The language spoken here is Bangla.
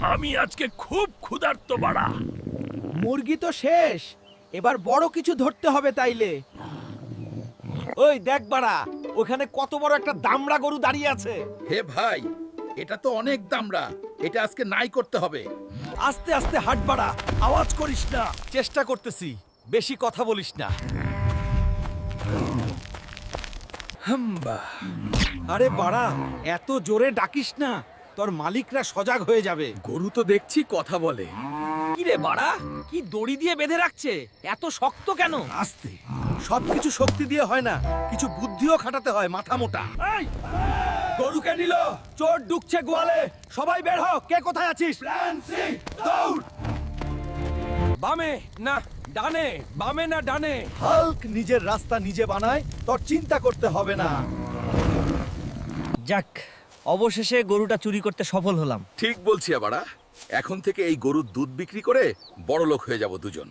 আমি আজকে খুব ক্ষুধার্ত বাড়া। মুরগি তো শেষ, এবার বড় কিছু ধরতে হবে তাইলে। ওই দেখ বাড়া, ওখানে কত বড় একটা দামড়া গরু দাঁড়িয়ে আছে। হে ভাই, এটা তো অনেক দামড়া, এটা আজকে নাই করতে হবে। আস্তে আস্তে হাট বাড়া, আওয়াজ করিস না। চেষ্টা করতেছি, বেশি কথা বলিস না। হাম্বা। আরে বাড়া, এত জোরে ডাকিস না, তোর মালিকরা সজাগ হয়ে যাবে। গরু তো দেখছি কথা বলে। কি রে বাড়া, কি দড়ি দিয়ে বেঁধে রাখছে, এত শক্ত কেন? আস্তে, সবকিছু শক্তি দিয়ে হয় না, কিছু বুদ্ধিও খাটাতে হয়, মাথা মোটা। গরুকে নিল, চোর ঢুকছে গোয়ালে, সবাই বের হ। কে কোথায় আছিস? দৌড়। বামে না ডানে, বামে না ডানে। হাল্ক নিজের রাস্তা নিজে বানায়, তোর চিন্তা করতে হবে না। যাক, অবশেষে গরুটা চুরি করতে সফল হলাম। ঠিক বলছি বাড়া, এখন থেকে এই গরুর দুধ বিক্রি করে বড় লোক হয়ে যাব দুজন।